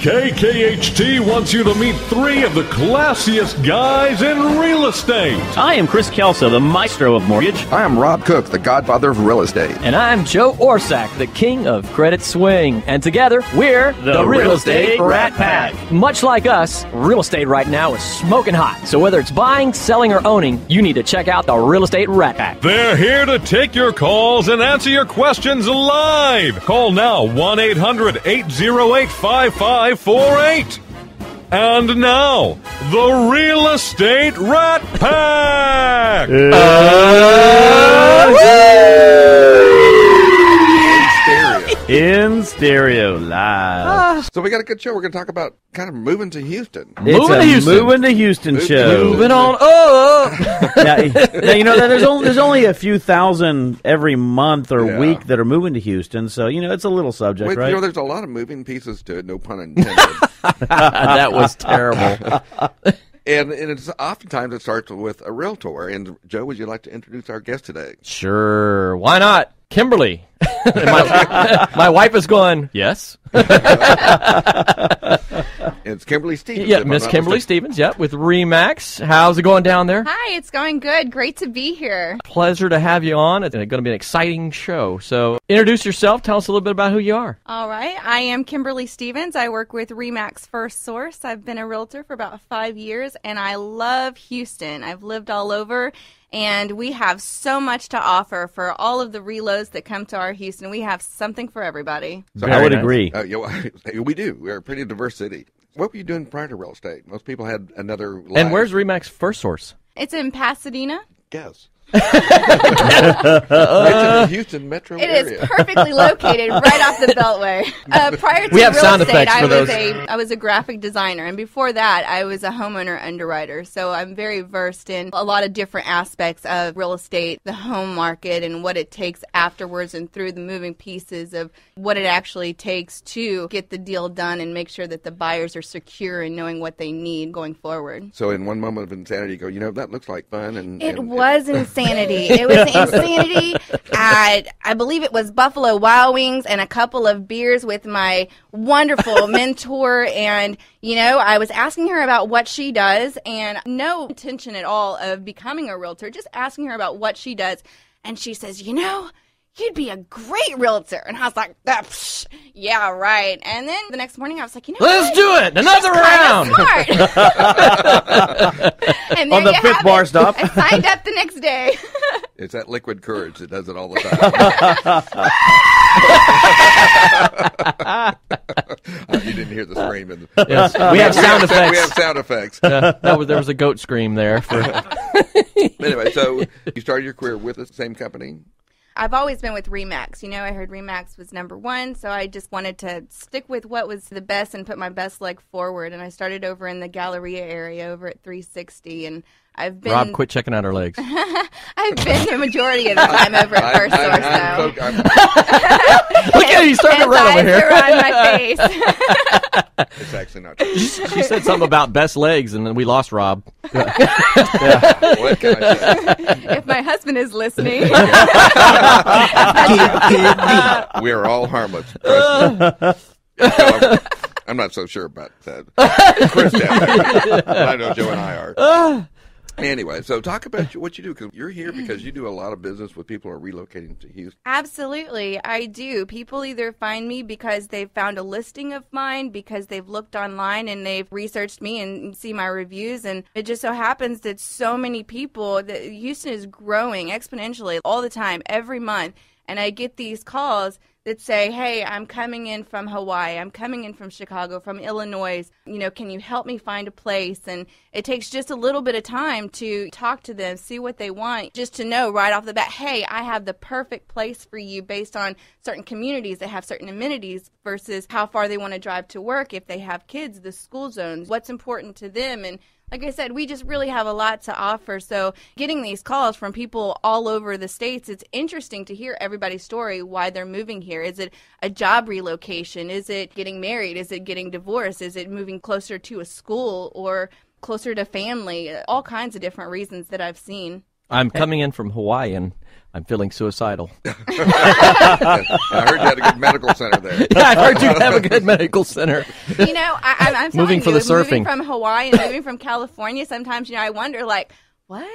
KKHT wants you to meet three of the classiest guys in real estate. I am Chris Kelso, the maestro of mortgage. I am Rob Cook, the godfather of real estate. And I'm Joe Orsack, the king of credit swing. And together, we're the Real Estate Rat Pack. Much like us, real estate right now is smoking hot. So whether it's buying, selling, or owning, you need to check out the Real Estate Rat Pack. They're here to take your calls and answer your questions live. Call now, 1-800-808-5548. And now, the Real Estate Rat Pack! In stereo, live. So we got a good show. We're going to talk about kind of moving to Houston. It's a moving to Houston show. Moving on up. Now, you know, there's only a few thousand every month or week that are moving to Houston, so, you know, it's a little subject, Wait, right? You know, there's a lot of moving pieces to it, no pun intended. That was terrible. And it's oftentimes it starts with a realtor. And Joe, would you like to introduce our guest today? Sure. Why not? Kimberly. my wife is going, yes. It's Kimberly Stephens. Yeah, Miss Kimberly Stephens, with RE/MAX. How's it going down there? Hi, it's going good. Great to be here. Pleasure to have you on. It's going to be an exciting show. So introduce yourself. Tell us a little bit about who you are. All right. I am Kimberly Stephens. I work with RE/MAX First Source. I've been a realtor for about 5 years, and I love Houston. I've lived all over. And we have so much to offer for all of the reloads that come to our Houston. We have something for everybody. So I would agree. We do. We're a pretty diverse city. What were you doing prior to real estate? Most people had another life. And where's RE/MAX First Source? It's in Pasadena. Guess. It's in the Houston metro area. It is perfectly located right off the Beltway. Prior to We have real sound estate, effects for those. I was a graphic designer, and before that, I was a homeowner underwriter. So I'm very versed in a lot of different aspects of real estate, the home market, and what it takes afterwards and through the moving pieces of what it actually takes to get the deal done and make sure that the buyers are secure in knowing what they need going forward. So in one moment of insanity, you go, that looks like fun. It was insanity. It was insanity at, I believe it was Buffalo Wild Wings and a couple of beers with my wonderful mentor. And, I was asking her about what she does, and no intention at all of becoming a realtor, just asking her about what she does. And she says, you'd be a great realtor. And I was like, yeah, right. And then the next morning I was like, let's do it. Another round. Smart. And On the fifth bar stop. I signed up the next day. It's that liquid courage that does it all the time. You didn't hear the scream. Yes. We have sound effects. We have sound effects. There was a goat scream there. Anyway, so you started your career with the same company? I've always been with RE/MAX. I heard RE/MAX was number one, so I just wanted to stick with what was the best and put my best leg forward. And I started over in the Galleria area over at 360, and I've been... Rob, quit checking out her legs. I've been the majority of the time over at First Source, though. Look at him, he's starting to run over here. Around my face. It's actually not true. She said something about best legs, and then we lost Rob. What can I say? If my husband is listening. We are all harmless. No, I'm not so sure about that. Chris down there. I know Joe and I are. Anyway, so talk about what you do, because you're here because you do a lot of business with people who are relocating to Houston. Absolutely, I do. People either find me because they've found a listing of mine, because they've looked online and they've researched me and see my reviews, and it just so happens that so many people, that Houston is growing exponentially all the time, every month, and I get these calls that say, hey, I'm coming in from Hawaii, I'm coming in from Chicago, from Illinois, can you help me find a place? And it takes just a little bit of time to talk to them, see what they want, just to know right off the bat, hey, I have the perfect place for you based on certain communities that have certain amenities versus how far they want to drive to work, if they have kids, the school zones, what's important to them. And like I said, we just really have a lot to offer. So getting these calls from people all over the states, it's interesting to hear everybody's story, why they're moving here. Is it a job relocation? Is it getting married? Is it getting divorced? Is it moving closer to a school or closer to family? All kinds of different reasons that I've seen. I'm coming in from Hawaii, and I'm feeling suicidal. I heard you had a good medical center there. Yeah, I've heard you have a good medical center. You know, I'm telling Moving for you, the surfing. moving from Hawaii and moving from California, sometimes, I wonder, like, what?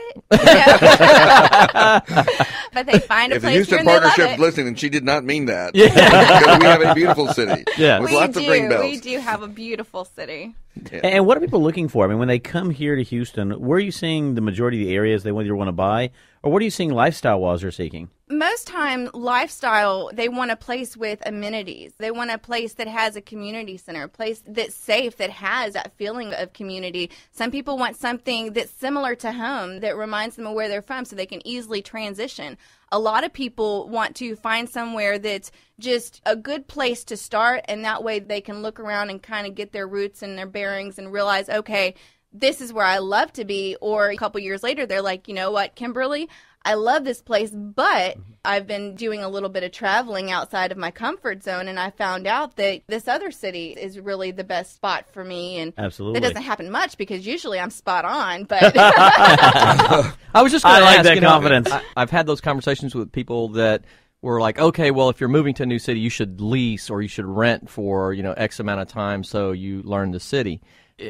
But they find a If the place here Houston and they love Partnership's it. listening, she did not mean that. Yeah. Because we have a beautiful city Yeah. with We lots of green bells. We do have a beautiful city. Yeah. And what are people looking for? I mean, when they come here to Houston, where are you seeing the majority of the areas they either want to buy, or what are you seeing lifestyle-wise they're seeking? Most time, lifestyle, they want a place with amenities. They want a place that has a community center, a place that's safe, that has that feeling of community. Some people want something that's similar to home, that reminds them of where they're from so they can easily transition. A lot of people want to find somewhere that's just a good place to start, and that way they can look around and kind of get their roots and their bearings and realize, okay, this is where I love to be. Or a couple years later, they're like, you know what, Kimberly, I love this place, but I've been doing a little bit of traveling outside of my comfort zone, and I found out that this other city is really the best spot for me. And Absolutely. that doesn't happen much because usually I'm spot on. But I was just going I to like ask, that confidence. I've had those conversations with people that were like, okay, well, if you're moving to a new city, you should lease or you should rent for, X amount of time so you learn the city.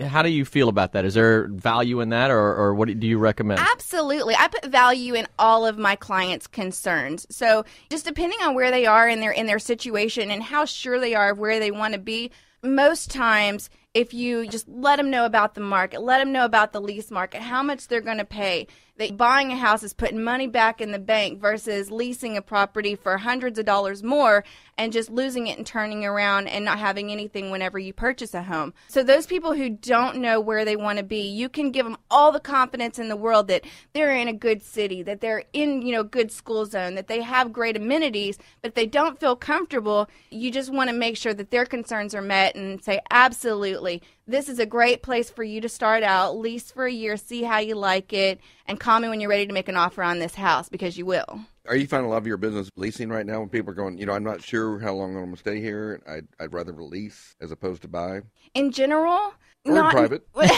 How do you feel about that? Is there value in that, or what do you recommend? Absolutely. I put value in all of my clients' concerns. So just depending on where they are in their situation and how sure they are of where they want to be, most times if you just let them know about the market, let them know about the lease market, how much they're going to pay, that buying a house is putting money back in the bank versus leasing a property for hundreds of dollars more and just losing it and turning around and not having anything whenever you purchase a home. So those people who don't know where they want to be, you can give them all the confidence in the world that they're in a good city, that they're in, good school zone, that they have great amenities, but if they don't feel comfortable, you just want to make sure that their concerns are met and say, absolutely, this is a great place for you to start out, lease for a year, see how you like it, and call me when you're ready to make an offer on this house, because you will. Are you finding a lot of your business leasing right now when people are going, I'm not sure how long I'm going to stay here. I'd rather lease as opposed to buy? In general, Or in private? No,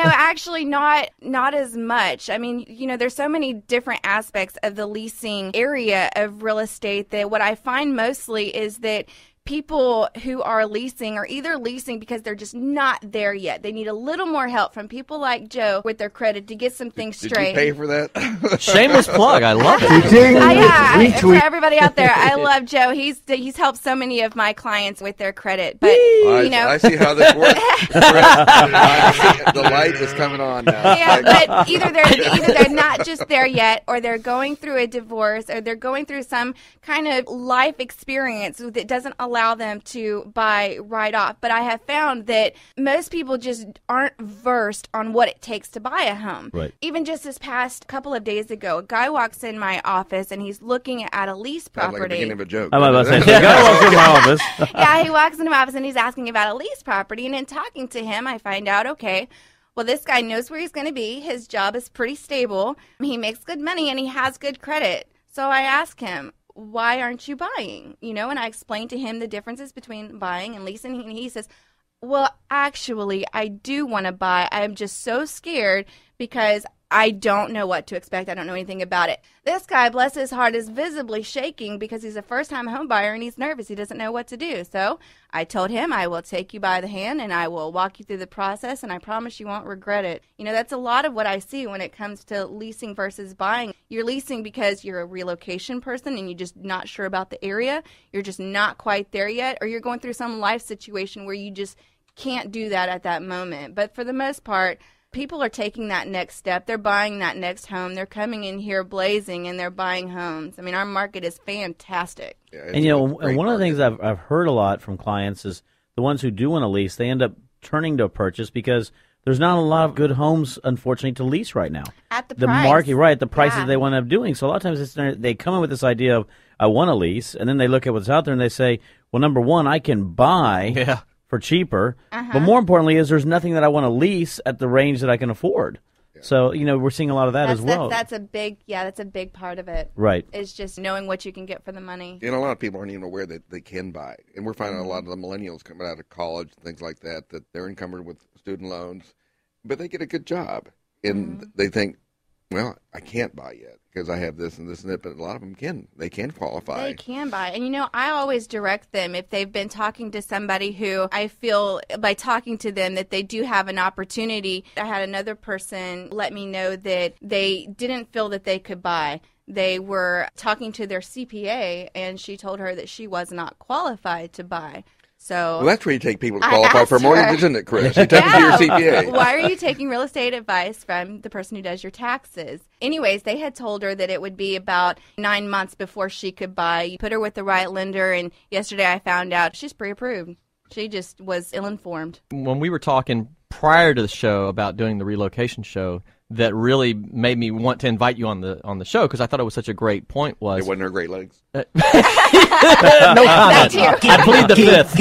actually not as much. I mean, there's so many different aspects of the leasing area of real estate that what I find mostly is that people who are leasing are either leasing because they're just not there yet. They need a little more help from people like Joe with their credit to get some things straight. Did you pay for that? Shameless plug. I love it. For everybody out there, I love Joe. He's helped so many of my clients with their credit. But I see how this works. The light is coming on now. Yeah, but either they're not just there yet, or they're going through a divorce, or they're going through some kind of life experience that doesn't allow them to buy right off. But I have found that most people just aren't versed on what it takes to buy a home. Right. Even just this past couple of days ago, a guy walks in my office and he's looking at a lease Sounds property. like the beginning of a joke. I'm about to say, the guy walks in my office. Yeah, he walks into my office and he's asking about a lease property. And in talking to him, I find out, okay, well, this guy knows where he's going to be. His job is pretty stable. He makes good money and he has good credit. So I ask him, why aren't you buying? And I explained to him the differences between buying and leasing. And he says, well, actually, I do want to buy. I'm just so scared because I don't know what to expect. I don't know anything about it. This guy, bless his heart, is visibly shaking because he's a first-time home buyer and he's nervous. He doesn't know what to do. So I told him I will take you by the hand and I will walk you through the process, and I promise you won't regret it. That's a lot of what I see when it comes to leasing versus buying. You're leasing because you're a relocation person and you're just not sure about the area. You're just not quite there yet, or you're going through some life situation where you just can't do that at that moment. But for the most part, people are taking that next step. They're buying that next home. They're coming in here blazing, and they're buying homes. I mean, our market is fantastic. Yeah, And one of the things I've heard a lot from clients is the ones who do want to lease, they end up turning to a purchase because there's not a lot of good homes, unfortunately, to lease right now. At the price. market, right, the prices they want to up doing. So a lot of times they come in with this idea of, I want to lease, and then they look at what's out there and they say, well, number one, I can buy for cheaper, but more importantly is there's nothing that I want to lease at the range that I can afford. Yeah. So, we're seeing a lot of that as well. That's a big part of it. Right. It's just knowing what you can get for the money. A lot of people aren't even aware that they can buy. And we're finding a lot of the millennials coming out of college, things like that they're encumbered with student loans, but they get a good job. And they think, well, I can't buy yet because I have this and this and that, but a lot of them can qualify. They can buy. And, I always direct them if they've been talking to somebody who I feel by talking to them that they do have an opportunity. I had another person let me know that they didn't feel that they could buy. They were talking to their CPA, and she told her that she was not qualified to buy. So well, that's where you take people to qualify for mortgages, isn't it, Chris? You take them to your CPA. Why are you taking real estate advice from the person who does your taxes? Anyways, they had told her that it would be about 9 months before she could buy. You put her with the right lender, and yesterday I found out she's pre-approved. She just was ill-informed. When we were talking prior to the show about doing the relocation show, that really made me want to invite you on the show because I thought it was such a great point. Was it wasn't her great legs? No comment. I plead the fifth.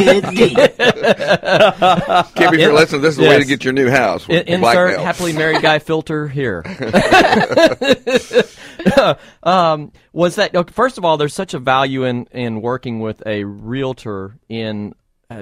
Kim, if you're listening, this is the way to get your new house. Insert happily married guy filter here. Was that first of all? There's such a value in working with a realtor in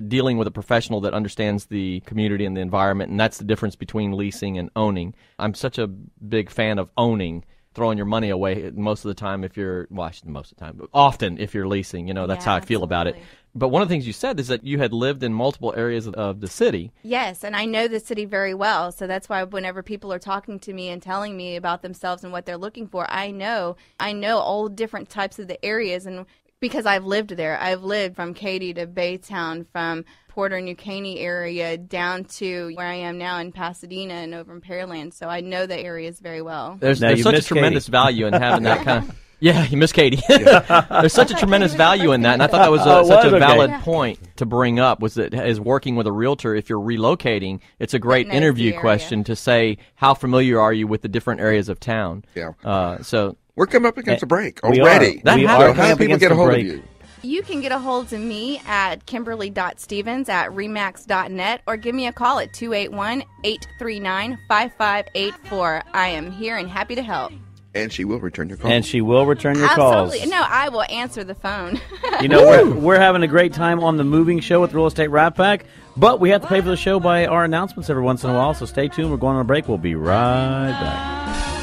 dealing with a professional that understands the community and the environment, and that's the difference between leasing and owning. I'm such a big fan of owning, throwing your money away most of the time if you're, well, most of the time, but often if you're leasing, that's how I feel about it. But one of the things you said is that you had lived in multiple areas of the city. Yes, and I know the city very well, so that's why whenever people are talking to me and telling me about themselves and what they're looking for, I know all different types of the areas, and because I've lived there. I've lived from Katy to Baytown, from Porter New Caney area down to where I am now in Pasadena and over in Pearland. So I know the areas very well. There's such a tremendous value in having that kind of... Yeah, you miss Katy. There's such a tremendous value in that, and I thought that was such a valid point to bring up, was that as working with a realtor, if you're relocating, it's a great interview question to say, how familiar are you with the different areas of town? Yeah. So... We're coming up against a break already. How do people get a hold of you? You can get a hold of me at kimberly.stevens@remax.net or give me a call at 281-839-5584. I am here and happy to help. And she will return your calls. Absolutely. No, I will answer the phone. We're having a great time on the moving show with Real Estate Rat Pack, but we have to pay for the show by our announcements every once in a while, so stay tuned. We're going on a break. We'll be right back.